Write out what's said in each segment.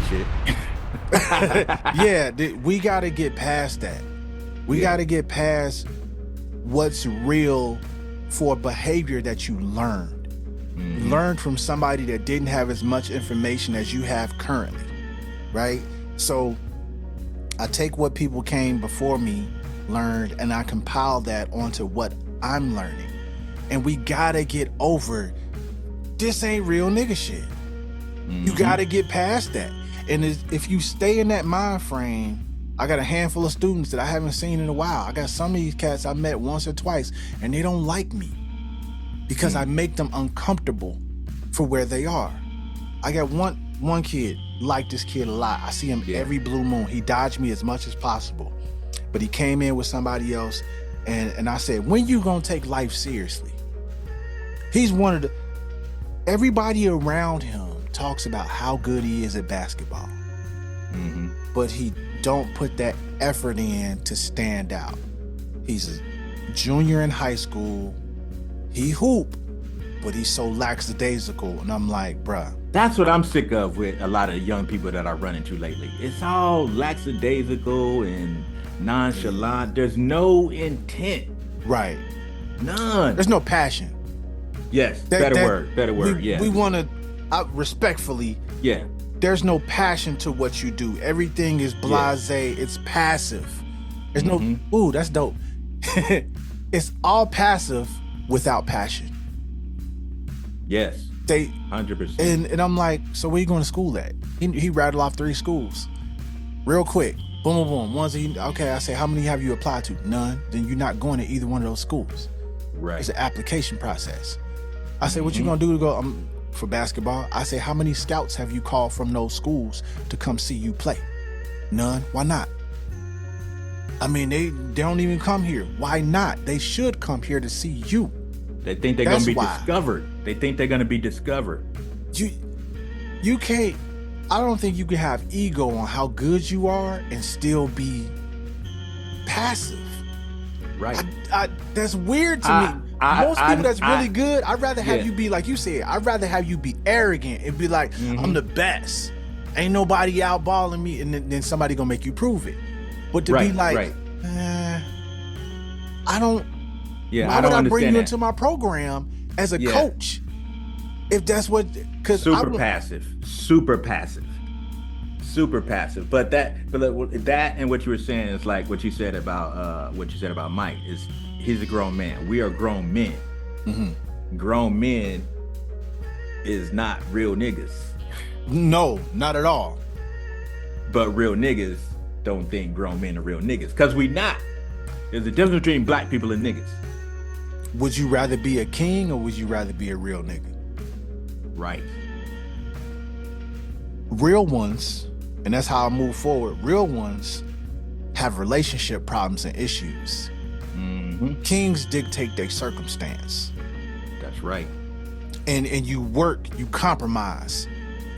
shit. Yeah, we got to get past that. We got to get past what's real for behavior that you learned. You learned from somebody that didn't have as much information as you have currently, right? So I take what people came before me learned and I compile that onto what I'm learning. And we got to get over, this ain't real nigga shit. You got to get past that. And if you stay in that mind frame, I got a handful of students that I haven't seen in a while. I got some of these cats I met once or twice and they don't like me because I make them uncomfortable for where they are. I got one kid, like this kid a lot. I see him every blue moon. He dodged me as much as possible, but he came in with somebody else and I said, when you gonna take life seriously? He's one of the, everybody around him talks about how good he is at basketball, but he don't put that effort in to stand out. He's a junior in high school. He hoop, but he's so lackadaisical. And I'm like, bruh. That's what I'm sick of with a lot of young people that I run into lately. It's all lackadaisical and nonchalant. There's no intent. Right. None. There's no passion. Yes. Better word. Yeah. We want to, respectfully. Yeah. There's no passion to what you do. Everything is blasé. It's passive. There's no, ooh, that's dope. It's all passive without passion. Yes. They 100%. And I'm like, so where you going to school at? He rattled off 3 schools. Real quick. Boom, boom, boom. One's okay, I say, how many have you applied to? None. Then you're not going to either one of those schools. Right. It's an application process. I say, what you gonna do to go for basketball? I say, how many scouts have you called from those schools to come see you play? None. Why not? I mean, they don't even come here. Why not? They should come here to see you. They think they're gonna be discovered. They think they're gonna be discovered. You can't. I don't think you can have ego on how good you are and still be passive. Right. That's weird to me. Most people that's really good, I'd rather have you be like you said. I'd rather have you be arrogant and be like, I'm the best. Ain't nobody outballing me, and then somebody gonna make you prove it. But to be like, I don't. Yeah, why would I bring you into my program as a coach? If that's what, because super passive. But that and what you were saying is like what you said about Mike is he's a grown man. We are grown men. Grown men is not real niggas. No, not at all. But real niggas don't think grown men are real niggas because we not. There's a difference between black people and niggas. Would you rather be a king or would you rather be a real nigga? Right. Real ones, and that's how I move forward, real ones have relationship problems and issues. Kings dictate their circumstance. That's right. And you work, you compromise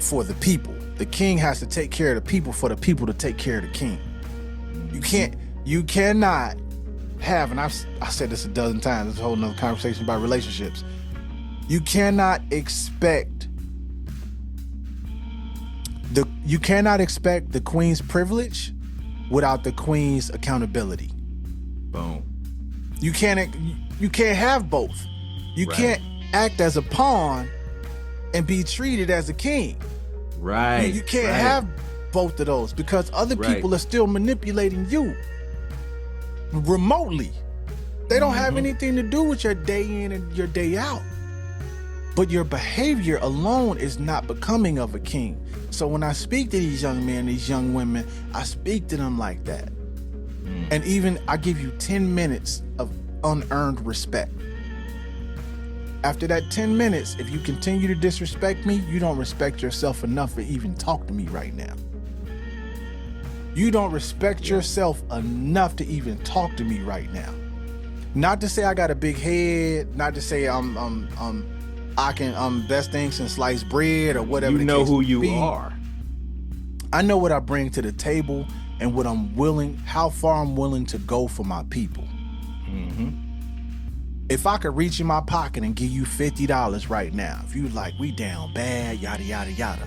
for the people. The king has to take care of the people for the people to take care of the king. You cannot have, and I said this a dozen times, it's a whole nother conversation about relationships. You cannot expect the queen's privilege without the queen's accountability. Boom. You can't have both. You can't act as a pawn and be treated as a king. Right. You can't have both of those because other people are still manipulating you remotely. They don't have anything to do with your day in and your day out. But your behavior alone is not becoming of a king. So when I speak to these young men, these young women, I speak to them like that. And even I give you 10 minutes of unearned respect. After that 10 minutes, if you continue to disrespect me, you don't respect yourself enough to even talk to me right now. You don't respect yourself enough to even talk to me right now. Not to say I got a big head, not to say I'm best thing since sliced bread or whatever. You the know case who may you be. are. I know what I bring to the table and what I'm willing, how far I'm willing to go for my people. If I could reach in my pocket and give you $50 right now, if you like, we down bad, yada, yada, yada.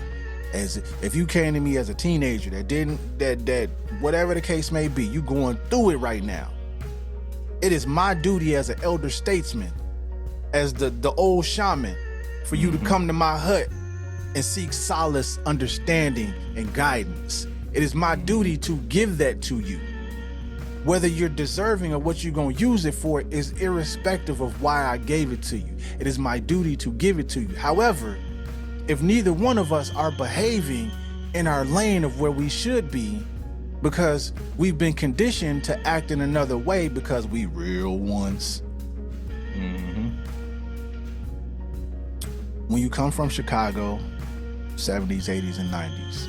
As if you came to me as a teenager that whatever the case may be, you going through it right now. It is my duty as an elder statesman, as the old shaman, for you to come to my hut and seek solace, understanding, and guidance. It is my duty to give that to you. Whether you're deserving of what you're going to use it for is irrespective of why I gave it to you. It is my duty to give it to you. However, if neither one of us are behaving in our lane of where we should be, because we've been conditioned to act in another way because we real ones. When you come from Chicago, 70s, 80s, and 90s,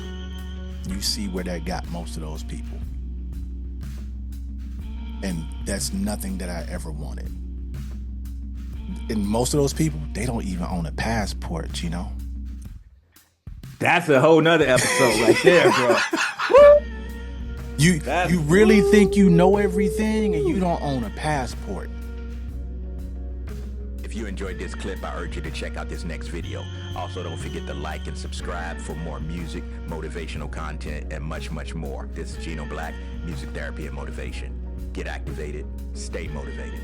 you see where that got most of those people. And that's nothing that I ever wanted. And most of those people, they don't even own a passport, you know? That's a whole nother episode right there, bro. You really think you know everything and you don't own a passport. If you enjoyed this clip, I urge you to check out this next video. Also, don't forget to like and subscribe for more music, motivational content, and much, much more. This is Gino Black, Music Therapy and Motivation. Get activated, stay motivated.